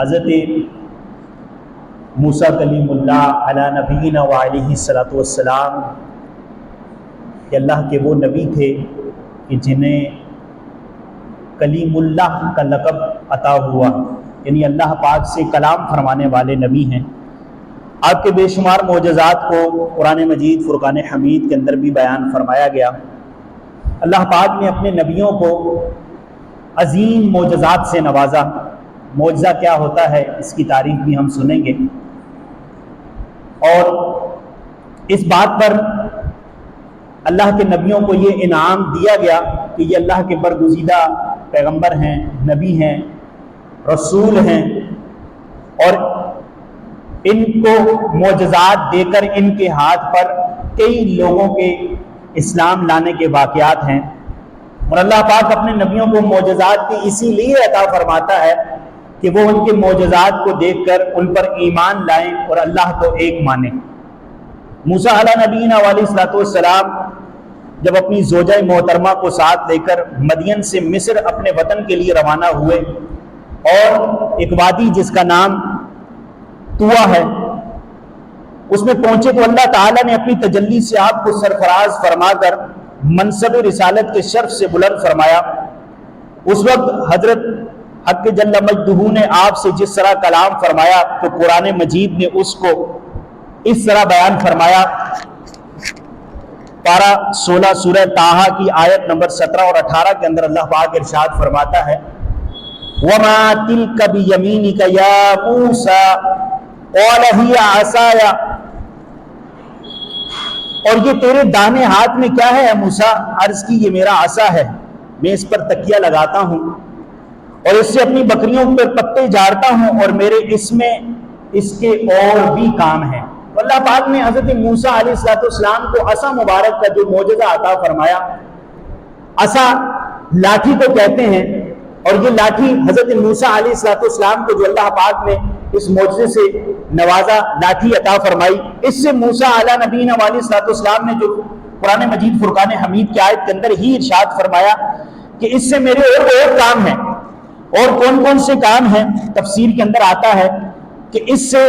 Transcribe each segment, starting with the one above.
حضرت موسیٰ کلیم اللہ علی نبینا وعلیہ الصلاۃ والسلام کہ اللہ کے وہ نبی تھے کہ جنہیں کلیم اللہ کا لقب عطا ہوا، یعنی اللہ پاک سے کلام فرمانے والے نبی ہیں۔ آپ کے بے شمار معجزات کو قرآن مجید فرقان حمید کے اندر بھی بیان فرمایا گیا۔ اللہ پاک نے اپنے نبیوں کو عظیم معجزات سے نوازا۔ معجزہ کیا ہوتا ہے اس کی تعریف بھی ہم سنیں گے، اور اس بات پر اللہ کے نبیوں کو یہ انعام دیا گیا کہ یہ اللہ کے برگزیدہ پیغمبر ہیں، نبی ہیں، رسول ہیں، اور ان کو معجزات دے کر ان کے ہاتھ پر کئی لوگوں کے اسلام لانے کے واقعات ہیں۔ اور اللہ پاک اپنے نبیوں کو معجزات کی اسی لیے عطا فرماتا ہے کہ وہ ان کے معجزات کو دیکھ کر ان پر ایمان لائیں اور اللہ کو ایک مانیں۔ موسیٰ علیہ نبینا علیہ الصلوۃ والسلام جب اپنی زوجہ محترمہ کو ساتھ لے کر مدین سے مصر اپنے وطن کے لیے روانہ ہوئے، اور ایک وادی جس کا نام طوا ہے اس میں پہنچے تو اللہ تعالیٰ نے اپنی تجلی سے آپ کو سرفراز فرما کر منصب رسالت کے شرف سے بلند فرمایا۔ اس وقت حضرت حق جل مجدہ نے آپ سے جس طرح کلام فرمایا تو قرآن مجید نے اس کو اس طرح بیان فرمایا۔ پارہ 16 سورہ طٰہٰ کی آیت نمبر 17 اور 18 کے اندر اللہ پاک ارشاد فرماتا ہے، وَمَا تِلْكَ بِيَمِينِكَ يَا مُوسَىٰ قَالَ هِيَ عَصَايَ، اور یہ تیرے داہنے ہاتھ میں کیا ہے اے موسیٰ؟ عرض کی یہ میرا عصا ہے، میں اس پر تکیہ لگاتا ہوں اور اس سے اپنی بکریوں پر پتے جھاڑتا ہوں، اور میرے اس میں اس کے اور بھی کام ہیں۔ تو اللہ پاک نے حضرت موسیٰ علیہ السلام کو عصا مبارک کا جو معجزہ عطا فرمایا، عصا لاٹھی کو کہتے ہیں، اور یہ لاٹھی حضرت موسیٰ علیہ السلام کو جو اللہ پاک نے اس معجزے سے نوازا، لاٹھی عطا فرمائی، اس سے موسیٰ علیہ نبینا علیہ السلام نے جو قرآن مجید فرقان حمید کی آیت کے اندر ہی ارشاد فرمایا کہ اس سے میرے اور کام ہیں۔ اور کون کون سے کام ہیں؟ تفسیر کے اندر آتا ہے کہ اس سے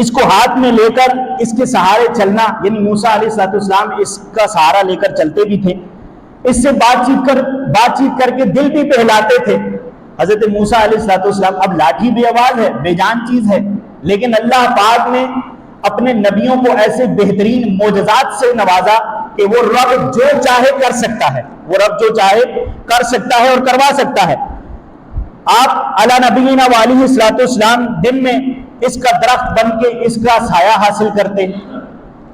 اس کو ہاتھ میں لے کر اس کے سہارے چلنا، یعنی موسیٰ علیہ السلام اس کا سہارا لے کر چلتے بھی تھے، اس سے بات چیت کر کے دل بھی بہلاتے تھے حضرت موسیٰ علیہ السلام۔ اب لاٹھی بے آواز ہے، بے جان چیز ہے، لیکن اللہ پاک نے اپنے نبیوں کو ایسے بہترین معجزات سے نوازا کہ وہ رب جو چاہے کر سکتا ہے، وہ رب جو چاہے کر سکتا ہے اور کروا سکتا ہے۔ آپ علی نبینا علیہ السلام دن میں اس کا درخت بن کے اس کا سایہ حاصل کرتے،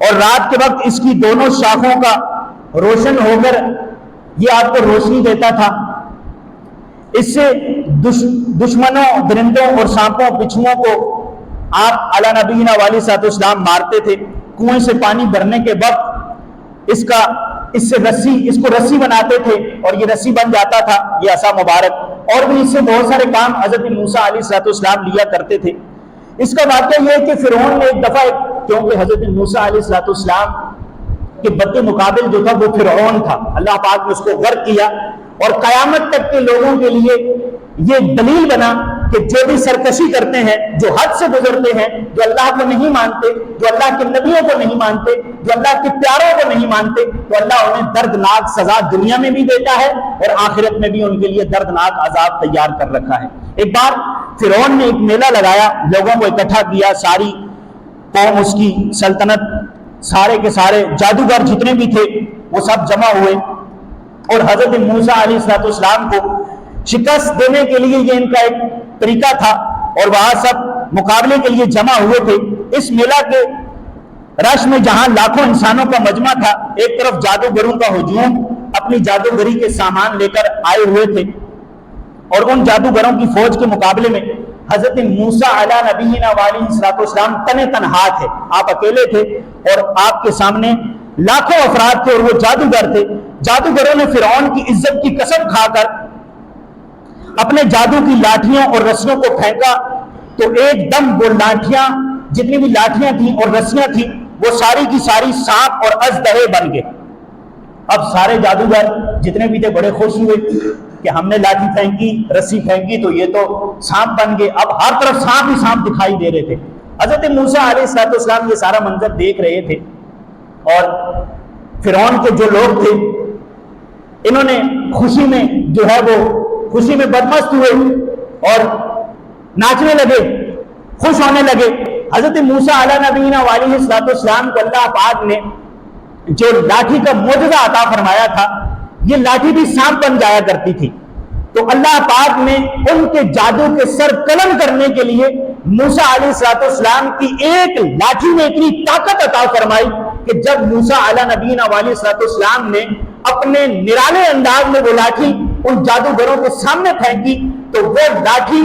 اور رات کے وقت اس کی دونوں شاخوں کا روشن ہو کر یہ آپ کو روشنی دیتا تھا۔ اس سے دشمنوں، درندوں اور سانپوں، بچھوؤں کو آپ علی نبینا علیہ السلام مارتے تھے۔ کنویں سے پانی بھرنے کے وقت اس کو رسی بناتے تھے، اور یہ رسی بن جاتا تھا یہ عصا مبارک۔ اور بھی اس سے بہت سارے کام حضرت موسیٰ علیہ السلام لیا کرتے تھے۔ اس کا واقعہ یہ ہے کہ فرعون نے ایک دفعہ، کیونکہ حضرت موسیٰ علیہ السلام کے بد مقابل جو تھا وہ فرعون تھا، اللہ پاک نے اس کو غرق کیا، اور قیامت تک کے لوگوں کے لیے یہ دلیل بنا کہ جو بھی سرکشی کرتے ہیں، جو حد سے گزرتے ہیں، جو اللہ کو نہیں مانتے، جو اللہ کے نبیوں کو نہیں مانتے، جو اللہ کے پیاروں کو نہیں مانتے، تو اللہ انہیں دردناک سزا دنیا میں بھی دیتا ہے اور آخرت میں بھی ان کے لیے دردناک عذاب تیار کر رکھا ہے۔ ایک بار فرعون نے ایک میلہ لگایا، لوگوں کو اکٹھا کیا، ساری قوم، اس کی سلطنت، سارے کے سارے جادوگر جتنے بھی تھے وہ سب جمع ہوئے، اور حضرت موسیٰ علیہ السلام کو شکست دینے کے لیے یہ ان کا ایک طریقہ تھا، اور وہاں سب مقابلے کے لیے جمع ہوئے تھے۔ اس میلہ کے رش میں جہاں لاکھوں انسانوں کا مجمع تھا، ایک طرف جادوگروں کا ہجوم اپنی جادوگری کے سامان لے کر آئے ہوئے تھے، اور ان جادوگروں کی فوج کے مقابلے میں حضرت موسیٰ علیہ نبینا علیہ السلام تنے تنہا تھے، آپ اکیلے تھے، اور آپ کے سامنے لاکھوں افراد تھے اور وہ جادوگر تھے۔ جادوگروں نے فرعون کی عزت کی قسم کھا کر اپنے جادو کی لاٹھیوں اور رسیوں کو پھینکا، تو ایک دم وہ لاٹھیاں، جتنی بھی لاٹھیاں تھیں اور رسیاں تھیں، وہ ساری کی ساری سانپ اور اژدہے بن گئے۔ اب سارے جادوگر جتنے بھی تھے بڑے خوش ہوئے کہ ہم نے لاٹھی پھینکی، رسی پھینکی تو یہ تو سانپ بن گئے، اب ہر طرف سانپ ہی سانپ دکھائی دے رہے تھے۔ حضرت موسیٰ علیہ السلام یہ سارا منظر دیکھ رہے تھے، اور فرعون کے جو لوگ تھے انہوں نے خوشی میں جو ہے وہ خوشی میں بدمست ہوئے اور ناچنے لگے، خوش ہونے لگے۔ حضرت موسیٰ علیہ نبینا علیہ السلام کو اللہ پاک نے جو لاٹھی کا معجزہ عطا فرمایا تھا، یہ لاٹھی بھی سانپ بن جایا کرتی تھی، تو اللہ پاک نے ان کے جادو کے سر قلم کرنے کے لیے موسیٰ علیہ السلام کی ایک لاٹھی میں اتنی طاقت عطا فرمائی کہ جب موسیٰ علیہ نبینا علیہ السلام نے اپنے نرالے انداز میں وہ لاٹھی ان جادوگروں کے سامنے پھینکی تو وہ لاٹھی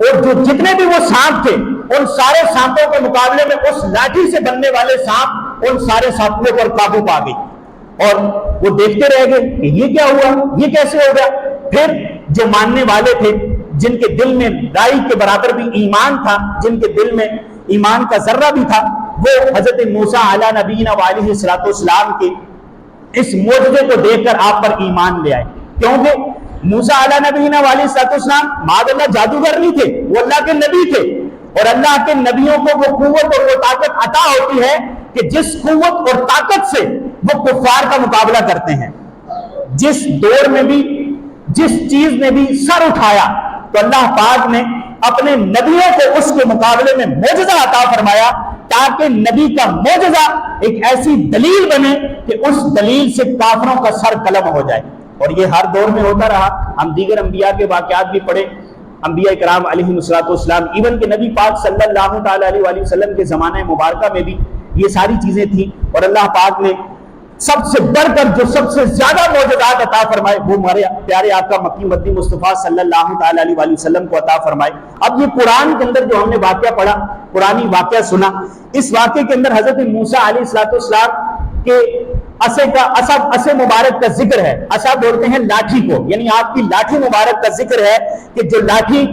اور جو جتنے بھی وہ سانپ تھے ان سارے سانپوں کے مقابلے میں اس لاٹھی سے بننے والے سانپ ان سارے سانپوں پر قابو پا گئی، اور وہ دیکھتے رہ گئے کہ یہ کیا ہوا، یہ کیسے ہو گیا۔ پھر جو ماننے والے تھے، جن کے دل میں رائی کے برابر بھی ایمان تھا، جن کے دل میں ایمان کا ذرہ بھی تھا، وہ حضرت موسیٰ علیہ نبینا علیہ السلام کے اس معجزے کو دیکھ کر آپ پر ایمان لے آئے، کیونکہ موسیٰ علیہ نبینا علیہ السلام معاذ اللہ جادوگر نہیں تھے، وہ اللہ کے نبی تھے، اور اللہ کے نبیوں کو وہ قوت اور وہ طاقت عطا ہوتی ہے کہ جس قوت اور طاقت سے وہ کفار کا مقابلہ کرتے ہیں۔ جس دور میں بھی جس چیز نے بھی سر اٹھایا تو اللہ پاک نے اپنے نبیوں کو اس کے مقابلے میں معجزہ عطا فرمایا، تاکہ نبی کا معجزہ ایک ایسی دلیل بنے کہ اس دلیل سے کافروں کا سر قلم ہو جائے، اور یہ ہر دور میں ہوتا رہا۔ ہم دیگر انبیاء کے واقعات بھی پڑھیں، انبیاء کرام علیہ السلام، ایون کہ نبی پاک صلی اللہ تعالی علیہ وآلہ وسلم کے زمانہ مبارکہ میں بھی یہ ساری چیزیں تھیں، اور اللہ پاک نے سب سے بڑھ کر جو سب سے زیادہ معجزات عطا فرمائے وہ ہمارے پیارے آقا مکی مدنی مصطفیٰ صلی اللہ تعالی علیہ وآلہ وسلم کو عطا فرمائے۔ اب یہ قرآن کے اندر جو ہم نے واقعہ پڑھا، قرآنی واقعہ سنا، اس واقعے کے اندر حضرت موسیٰ علیہ السلام کے عصا مبارک کا ذکر ہے۔ عصا بولتے ہیں لاٹھی کو، یعنی آپ کی لاٹھی مبارک کا ذکر ہے کہ جو لاٹھی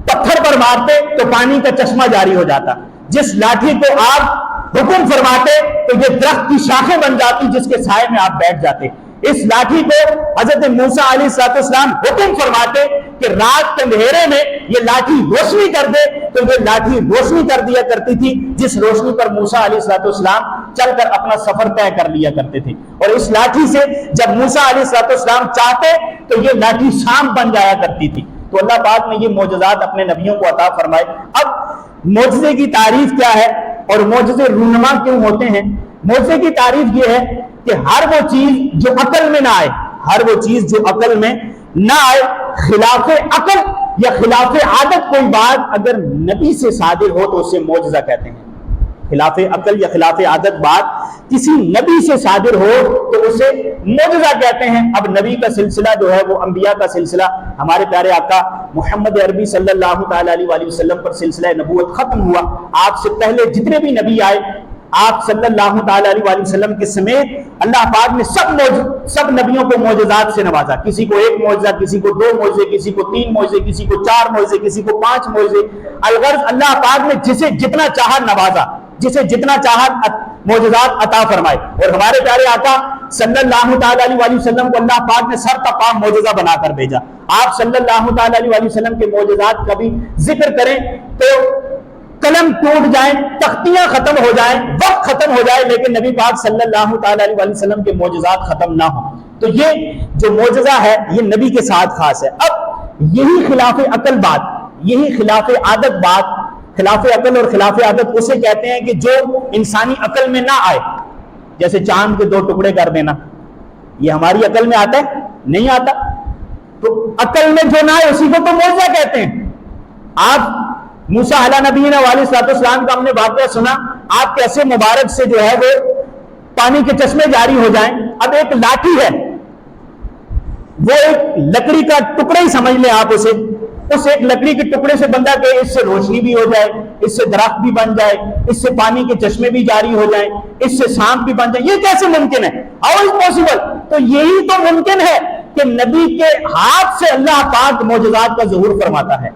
پتھر پر مارتے تو پانی کا چشمہ جاری ہو جاتا، جس لاٹھی کو آپ حکم فرماتے تو یہ درخت کی شاخیں بن جاتی جس کے سائے میں آپ بیٹھ جاتے۔ اس لاٹھی کو حضرت موسیٰ علیہ السلام حکم فرماتے کہ رات کے اندھیرے میں یہ لاٹھی روشنی کر دے تو یہ لاٹھی روشنی کر دیا کرتی تھی، جس روشنی پر موسیٰ علیہ السلام چل کر اپنا سفر طے کر لیا کرتے تھے، اور اس لاٹھی سے جب موسیٰ علیہ السلام چاہتے تو یہ لاٹھی سانپ بن جایا کرتی تھی۔ تو اللہ پاک نے یہ معجزات اپنے نبیوں کو عطا فرمائے۔ اب معجزے کی تعریف کیا ہے اور معجزے رونما کیوں ہوتے ہیں؟ معجزے کی تعریف یہ ہے کہ ہر وہ چیز جو عقل میں نہ آئے، ہر وہ چیز جو عقل میں نہ آئے، خلاف عقل یا خلاف عادت کوئی بات اگر نبی سے صادر ہو تو اسے معجزہ کہتے ہیں۔ خلاف عقل یا خلاف عادت بات کسی نبی سے صادر ہو تو اسے معجزہ کہتے ہیں۔ اب نبی کا سلسلہ جو ہے وہ انبیاء کا سلسلہ، ہمارے پیارے آقا محمد عربی صلی اللہ تعالی علیہ وآلہ وسلم پر سلسلہ نبوت ختم ہوا۔ آپ سے پہلے جتنے بھی نبی آئے، آپ صلی اللہ تعالی علیہ وآلہ وسلم کے سمیت اللہ پاک نے سب نبیوں کو معجزات سے نوازا، کسی کو ایک معجزہ، کسی کو 2 معجزے، کسی کو 3 معجزے، کسی کو 4 معجزے، کسی کو 5 معجزے، الغرض اللہ پاک نے جسے جتنا چاہا نوازا، جسے جتنا چاہا معجزات عطا فرمائے۔ اور ہمارے پیارے آقا صلی اللہ تعالی علیہ وآلہ وسلم کو اللہ پاک نے سر تا پا معجزہ بنا کر بھیجا۔ آپ صلی اللہ تعالی علیہ وآلہ وسلم کے معجزات کا بھی ذکر کریں تو قلم ٹوٹ جائیں، تختیاں ختم ہو جائیں، وقت ختم ہو جائے، لیکن نبی پاک صلی اللہ تعالی علیہ وآلہ وسلم کے معجزات ختم نہ ہوں۔ تو یہ جو معجزہ ہے یہ نبی کے ساتھ خاص ہے۔ اب یہی خلاف عقل بات، یہی خلاف عادت بات، خلاف عقل اور خلاف عادت اسے کہتے ہیں کہ جو انسانی عقل میں نہ آئے، جیسے چاند کے 2 ٹکڑے کر دینا، یہ ہماری عقل میں آتا ہے؟ نہیں آتا۔ تو عقل میں جو نہ آئے اسی کو تو معجزہ کہتے ہیں۔ آپ موسیٰ علیہ نبینا علیہ السلام کا ہم نے واقعہ سنا، آپ کیسے مبارک سے جو ہے وہ پانی کے چشمے جاری ہو جائیں۔ اب ایک لاٹھی ہے، وہ ایک لکڑی کا ٹکڑا ہی سمجھ لیں آپ اسے، اس ایک لکڑی کے ٹکڑے سے بندہ کہ اس سے روشنی بھی ہو جائے، اس سے درخت بھی بن جائے، اس سے پانی کے چشمے بھی جاری ہو جائیں، اس سے سانپ بھی بن جائے، یہ کیسے ممکن ہے؟ How is possible? تو یہی تو ممکن ہے کہ نبی کے ہاتھ سے اللہ پاک معجزات کا ظہور فرماتا ہے۔